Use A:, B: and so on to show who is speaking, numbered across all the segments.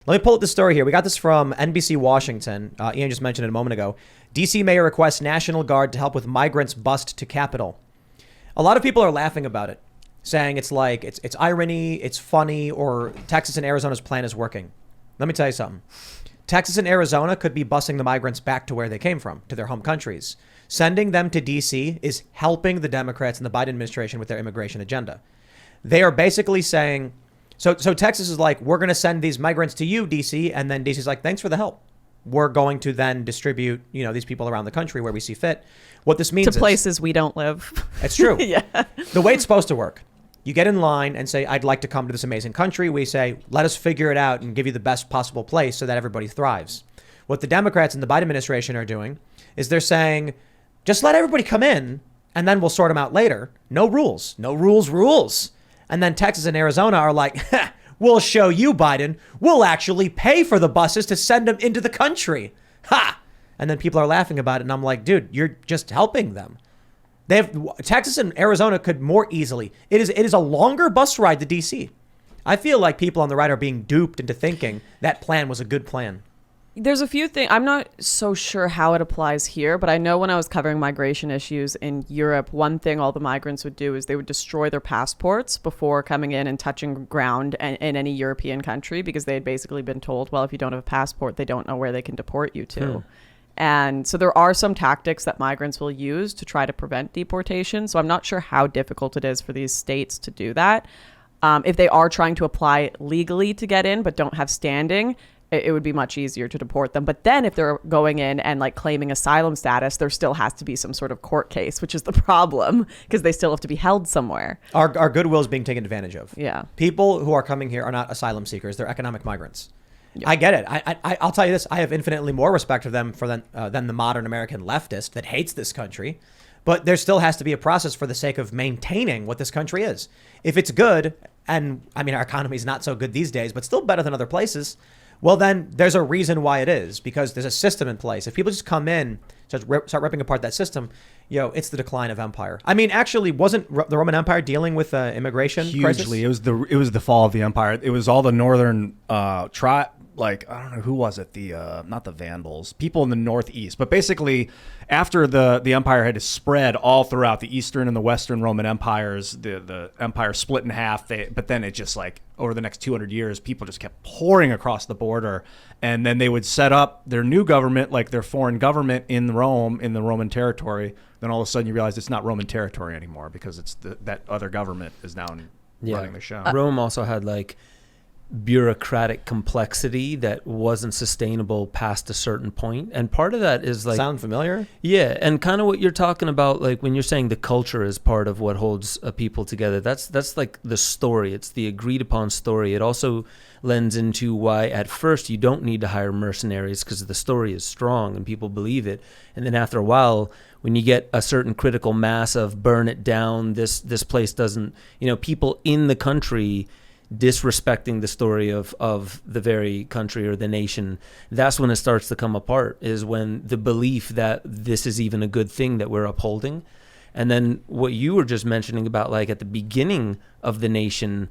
A: Let me pull up the story here. We got this from NBC Washington. Ian just mentioned it a moment ago. DC mayor requests National Guard to help with migrants bust to Capitol. A lot of people are laughing about it, saying it's like it's irony, it's funny, or Texas and Arizona's plan is working. Let me tell you something. Texas and Arizona could be busing the migrants back to where they came from, to their home countries. Sending them to DC is helping the Democrats and the Biden administration with their immigration agenda. They are basically saying, so Texas is like, we're going to send these migrants to you, DC. And then DC's like, thanks for the help. We're going to then distribute, these people around the country where we see fit. What this means
B: to places we don't live.
A: It's true.
B: Yeah.
A: The way it's supposed to work. You get in line and say, I'd like to come to this amazing country. We say, let us figure it out and give you the best possible place so that everybody thrives. What the Democrats and the Biden administration are doing is they're saying, just let everybody come in and then we'll sort them out later. No rules. No rules. And then Texas and Arizona are like, we'll show you, Biden. We'll actually pay for the buses to send them into the country. Ha! And then people are laughing about it. And I'm like, dude, you're just helping them. Texas and Arizona could more easily. It is a longer bus ride to DC. I feel like people on the right are being duped into thinking that plan was a good plan.
B: There's a few things. I'm not so sure how it applies here, but I know when I was covering migration issues in Europe, one thing all the migrants would do is they would destroy their passports before coming in and touching ground in any European country, because they had basically been told, well, if you don't have a passport, they don't know where they can deport you to. And so there are some tactics that migrants will use to try to prevent deportation. So I'm not sure how difficult it is for these states to do that. If they are trying to apply legally to get in but don't have standing, it would be much easier to deport them. But then if they're going in and like claiming asylum status, there still has to be some sort of court case, which is the problem because they still have to be held somewhere.
A: Our goodwill is being taken advantage of.
B: Yeah.
A: People who are coming here are not asylum seekers. They're economic migrants. Yeah. I get it. I'll tell you this. I have infinitely more respect for them than the modern American leftist that hates this country. But there still has to be a process for the sake of maintaining what this country is. If it's good, and I mean, our economy is not so good these days, but still better than other places, well, then there's a reason why it is, because there's a system in place. If people just come in, start ripping apart that system, it's the decline of empire. I mean, actually, wasn't the Roman Empire dealing with immigration crisis?
C: Hugely. It was the fall of the empire. It was all the northern I don't know, who was it? Not the Vandals, people in the northeast. But basically, after the empire had spread all throughout the eastern and the western Roman empires, the empire split in half. But then it just over the next 200 years, people just kept pouring across the border. And then they would set up their new government, like their foreign government in Rome, in the Roman territory. Then all of a sudden you realize it's not Roman territory anymore because it's that other government is now running the show.
D: Rome also had bureaucratic complexity that wasn't sustainable past a certain point, and part of that is
A: sound familiar?
D: Yeah, and kind of what you're talking about, when you're saying the culture is part of what holds people together. That's like the story. It's the agreed upon story. It also lends into why at first you don't need to hire mercenaries, because the story is strong and people believe it, and then after a while, when you get a certain critical mass of burn it down, this place doesn't, people in the country disrespecting the story of the very country or the nation, that's when it starts to come apart, is when the belief that this is even a good thing that we're upholding. And then what you were just mentioning about at the beginning of the nation,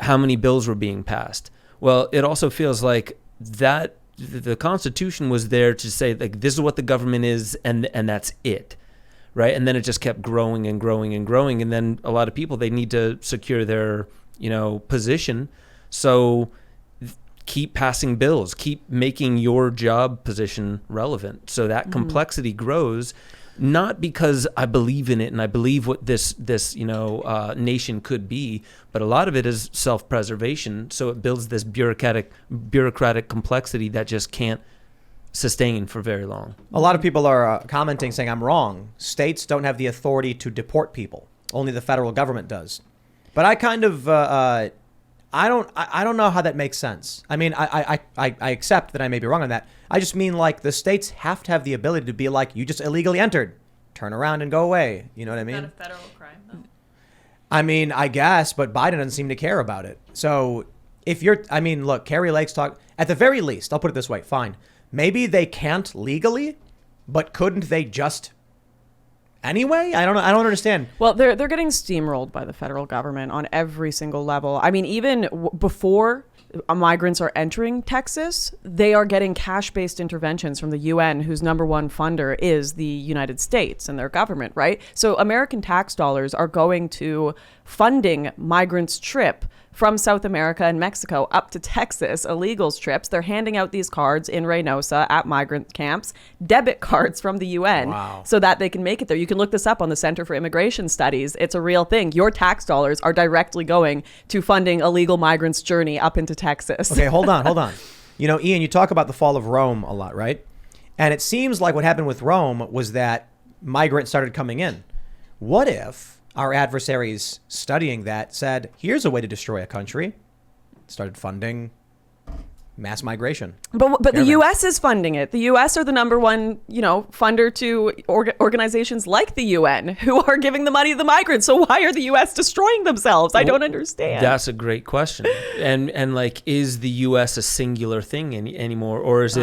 D: how many bills were being passed. Well, it also feels like that the Constitution was there to say this is what the government is and that's it. Right. And then it just kept growing and growing and growing. And then a lot of people, they need to secure their position. So keep passing bills, keep making your job position relevant. So that complexity grows, not because I believe in it and I believe what this nation could be, but a lot of it is self-preservation. So it builds this bureaucratic complexity that just can't sustain for very long. A
A: lot of people are commenting saying I'm wrong. States don't have the authority to deport people. Only the federal government does. But I kind of, I don't know how that makes sense. I mean, I accept that I may be wrong on that. I just mean the states have to have the ability to be you just illegally entered, turn around and go away. You know what I mean?
B: Is that a federal crime, though?
A: I mean, I guess, but Biden doesn't seem to care about it. So look, Carrie Lake's talk, at the very least, I'll put it this way, fine. Maybe they can't legally, but couldn't they just anyway? I don't understand.
B: Well, they're getting steamrolled by the federal government on every single level. I mean, even before migrants are entering Texas, they are getting cash-based interventions from the UN, whose number one funder is the United States and their government, right? So American tax dollars are going to funding migrants' trip from South America and Mexico up to Texas, illegals trips. They're handing out these cards in Reynosa at migrant camps, debit cards from the UN, so that they can make it there. You can look this up on the Center for Immigration Studies. It's a real thing. Your tax dollars are directly going to funding illegal migrants' journey up into Texas.
A: Okay, hold on. You know, Ian, you talk about the fall of Rome a lot, right? And it seems like what happened with Rome was that migrants started coming in. What if our adversaries studying that said, here's a way to destroy a country, started funding mass migration?
B: But the U.S. is funding it. The U.S. are the number one, funder to organizations like the UN, who are giving the money to the migrants. So why are the U.S. destroying themselves? I don't understand.
D: That's a great question. And like, is the U.S. a singular thing anymore, or is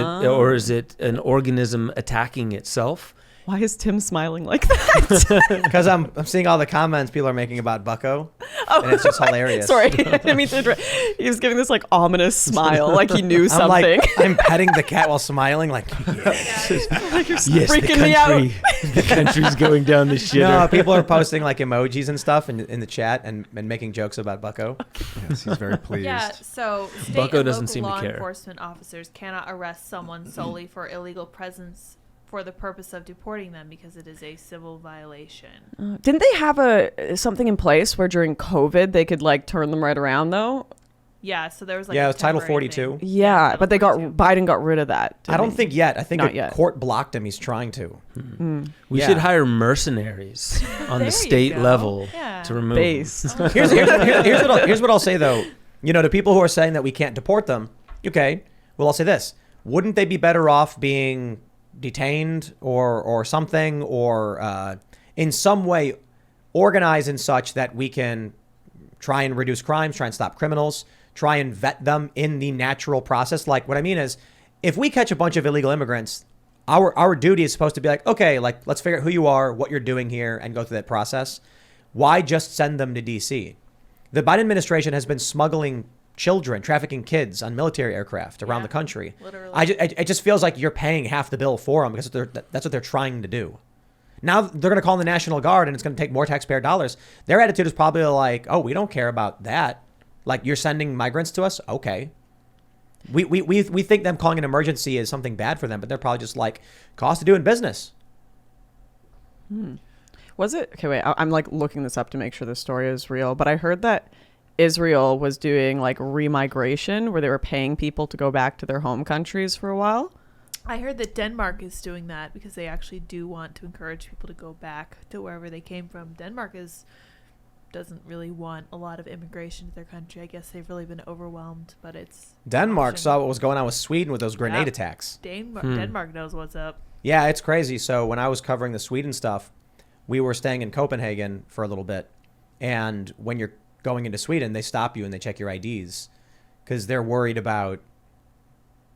D: it an organism attacking itself?
B: Why is Tim smiling like that?
A: Because I'm seeing all the comments people are making about Bucko, and it's just hilarious.
B: Sorry, I didn't mean to interrupt. He was giving this like ominous smile, like he knew something.
A: I'm petting the cat while smiling, like, yes.
B: Like you're freaking me out.
D: The country's going down the shitter.
A: No, people are posting like emojis and stuff in the chat and making jokes about Bucko.
C: Yes, he's very pleased.
E: Yeah, so state
D: Bucko
E: and
D: doesn't
E: local
D: seem to
E: law
D: care.
E: enforcement officers cannot arrest someone solely for illegal presence for the purpose of deporting them because it is a civil violation.
B: Didn't they have something in place where during COVID they could like turn them right around though?
E: Yeah, so there was like
A: it
E: a
A: was Title
E: temporary
A: 42.
E: thing.
B: Yeah, but
E: Title 42.
B: Biden got rid of that.
A: I don't think yet. I think
B: Not
A: a
B: yet.
A: court blocked him. He's trying to.
D: We
A: Yeah.
D: should hire mercenaries on
E: There
D: the
E: you
D: state
E: go.
D: level
E: Yeah.
D: to remove
B: Based.
A: Here's what I'll say though. To people who are saying that we can't deport them. Okay, well I'll say this: wouldn't they be better off being detained or something, or in some way organized in such that we can try and reduce crimes, try and stop criminals, try and vet them in the natural process? Like, what I mean is, if we catch a bunch of illegal immigrants, our duty is supposed to be like, okay, like let's figure out who you are, what you're doing here, and go through that process. Why just send them to DC? The Biden administration has been smuggling children, trafficking kids on military aircraft around the country.
E: Literally.
A: It just feels like you're paying half the bill for them because that's what they're trying to do. Now they're going to call in the National Guard and it's going to take more taxpayer dollars. Their attitude is probably like, oh, we don't care about that. Like, you're sending migrants to us? Okay. We think them calling an emergency is something bad for them, but they're probably just like, cost of doing business.
B: Was it? Okay, wait. I'm like looking this up to make sure this story is real. But I heard that Israel was doing like remigration where they were paying people to go back to their home countries for a while.
E: I heard that Denmark is doing that because they actually do want to encourage people to go back to wherever they came from. Denmark doesn't really want a lot of immigration to their country. I guess they've really been overwhelmed, but it's
A: Denmark saw what was going on with Sweden with those grenade attacks.
E: Denmark knows what's up.
A: Yeah, it's crazy. So when I was covering the Sweden stuff, we were staying in Copenhagen for a little bit. And when you're going into Sweden, they stop you and they check your IDs because they're worried about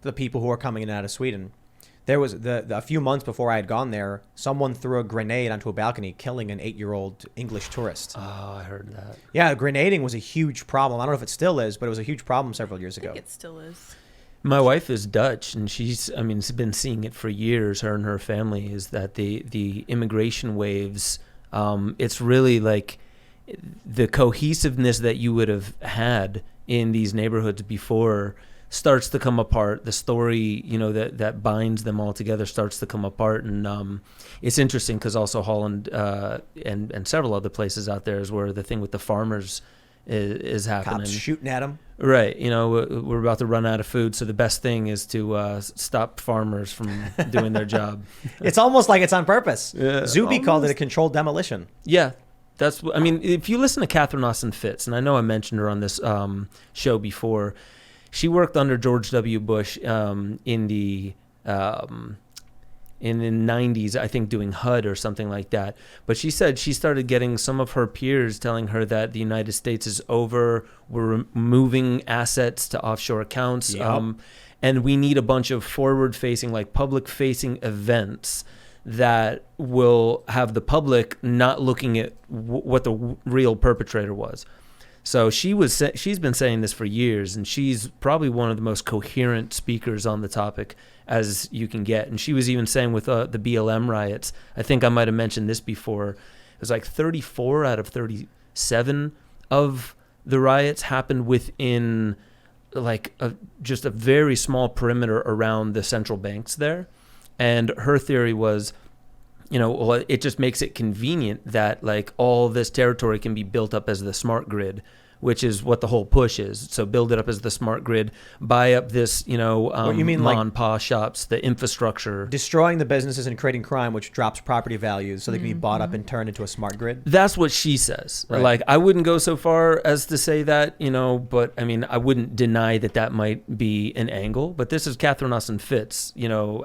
A: the people who are coming in and out of Sweden. There was a few months before I had gone there, someone threw a grenade onto a balcony, killing an 8-year-old English tourist.
D: Oh, I heard that.
A: Yeah, grenading was a huge problem. I don't know if it still is, but it was a huge problem several years
E: I
A: ago.
E: think it still is.
D: My wife is Dutch, and she's been seeing it for years. Her and her family is that the immigration waves. It's really like the cohesiveness that you would have had in these neighborhoods before starts to come apart. The story, that binds them all together starts to come apart. And it's interesting because also Holland and several other places out there is where the thing with the farmers is happening.
A: Cops shooting at them.
D: Right. We're about to run out of food. So the best thing is to stop farmers from doing their job.
A: It's almost like it's on purpose.
D: Yeah,
A: Zuby called it a controlled demolition.
D: Yeah. If you listen to Catherine Austin Fitts, and I know I mentioned her on this show before, she worked under George W. Bush in the 90s, I think, doing HUD or something like that. But she said she started getting some of her peers telling her that the United States is over, we're moving assets to offshore accounts, and we need a bunch of forward-facing, like public-facing events that will have the public not looking at what the real perpetrator was. So she's been saying this for years, and she's probably one of the most coherent speakers on the topic as you can get. And she was even saying with the BLM riots, I think I might have mentioned this before, it was like 34 out of 37 of the riots happened within like just a very small perimeter around the central banks there. And her theory was, well, it just makes it convenient that like all this territory can be built up as the smart grid, which is what the whole push is. So build it up as the smart grid, buy up this,
A: What you mean,
D: ma and pa shops, the infrastructure.
A: Destroying the businesses and creating crime, which drops property values so they can be bought up and turned into a smart grid.
D: That's what she says.
A: Right.
D: Like, I wouldn't go so far as to say that, but I mean, I wouldn't deny that might be an angle. But this is Catherine Austin Fitts,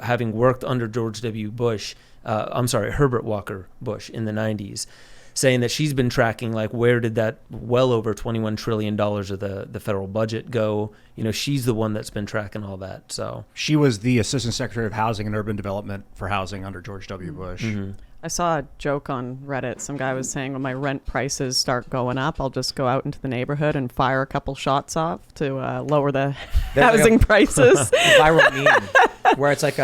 D: having worked under George W. Bush, Herbert Walker Bush in the 90s. Saying that she's been tracking, like, where did that well over $21 trillion of the federal budget go? She's the one that's been tracking all that. So
C: She was the Assistant Secretary of Housing and Urban Development for Housing under George W. Bush.
D: Mm-hmm.
B: I saw a joke on Reddit. Some guy was saying, when my rent prices start going up, I'll just go out into the neighborhood and fire a couple shots off to lower the housing prices.
A: Viral meme where it's like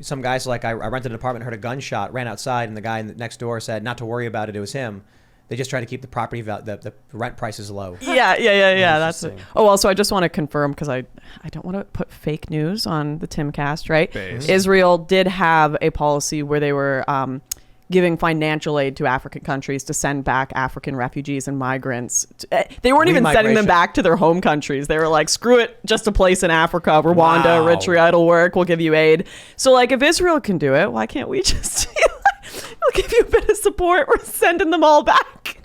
A: some guy's like, I rented an apartment, heard a gunshot, ran outside, and the guy next door said not to worry about it. It was him. They just try to keep the property the rent prices low.
B: Yeah. That's it. Oh, also, I just want to confirm, because I don't want to put fake news on the Timcast, right?
C: Base.
B: Israel did have a policy where they were giving financial aid to African countries to send back African refugees and migrants. They weren't even sending them back to their home countries. They were like, screw it, just a place in Africa, Rwanda,
A: Wow.
B: Eritrea, it'll work, we'll give you aid. So like, if Israel can do it, why can't we just we'll give you a bit of support, we're sending them all back.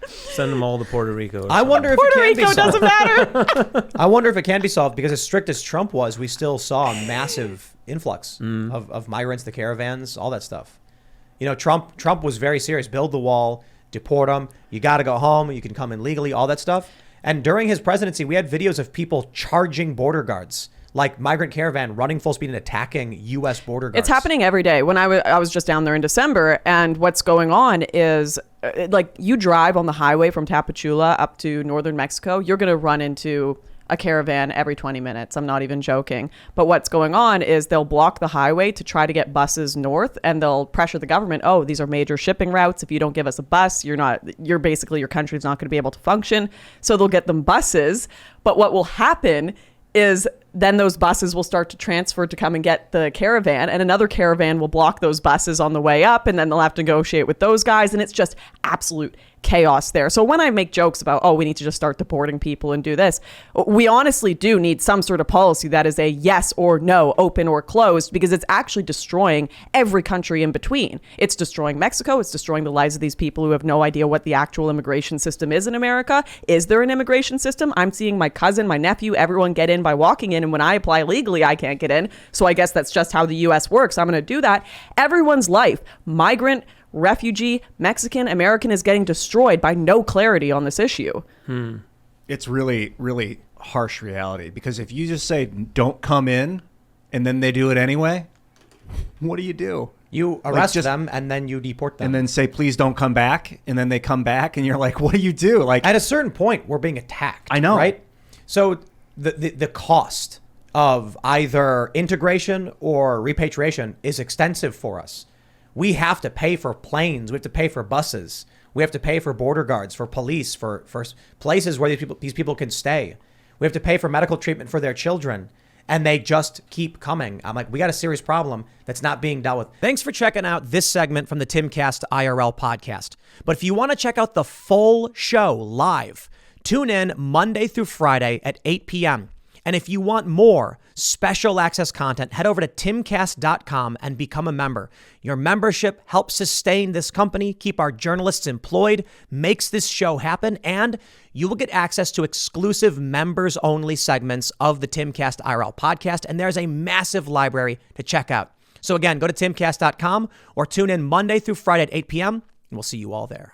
D: send them all to Puerto Rico.
A: I wonder if
B: Puerto
A: it can
B: Rico
A: be solved.
B: doesn't matter.
A: I wonder if it can be solved, because as strict as Trump was, we still saw a massive influx of migrants, the caravans, all that stuff. Trump was very serious. Build the wall, deport them. You got to go home. You can come in legally, all that stuff. And during his presidency, we had videos of people charging border guards, like migrant caravan running full speed and attacking U.S. border guards.
B: It's happening every day. When I was just down there in December, and what's going on is, like, you drive on the highway from Tapachula up to northern Mexico, you're going to run into a caravan every 20 minutes. I'm not even joking. But what's going on is they'll block the highway to try to get buses north, and they'll pressure the government. Oh, these are major shipping routes. If you don't give us a bus, your country's not going to be able to function. So they'll get them buses. But what will happen is then those buses will start to transfer to come and get the caravan, and another caravan will block those buses on the way up, and then they'll have to negotiate with those guys, and it's just absolute chaos there. So when I make jokes about, we need to just start deporting people and do this, we honestly do need some sort of policy that is a yes or no, open or closed, because it's actually destroying every country in between. It's destroying Mexico. It's destroying the lives of these people who have no idea what the actual immigration system is in America. Is there an immigration system? I'm seeing my cousin, my nephew, everyone get in by walking in, and when I apply legally, I can't get in. So I guess that's just how the U.S. works. I'm going to do that. Everyone's life, migrant, refugee, Mexican, American, is getting destroyed by no clarity on this issue.
C: It's really, really harsh reality, because if you just say don't come in and then they do it anyway, what do?
A: You arrest them and then you deport them.
C: And then say, please don't come back. And then they come back and you're like, what do you do? Like,
A: at a certain point, we're being attacked.
C: I know.
A: Right? So the cost of either integration or repatriation is extensive for us. We have to pay for planes. We have to pay for buses. We have to pay for border guards, for police, for places where these people can stay. We have to pay for medical treatment for their children. And they just keep coming. I'm like, we got a serious problem that's not being dealt with. Thanks for checking out this segment from the Timcast IRL podcast. But if you want to check out the full show live, tune in Monday through Friday at 8 p.m. And if you want more special access content, head over to timcast.com and become a member. Your membership helps sustain this company, keep our journalists employed, makes this show happen, and you will get access to exclusive members-only segments of the Timcast IRL podcast, and there's a massive library to check out. So again, go to timcast.com or tune in Monday through Friday at 8 p.m., and we'll see you all there.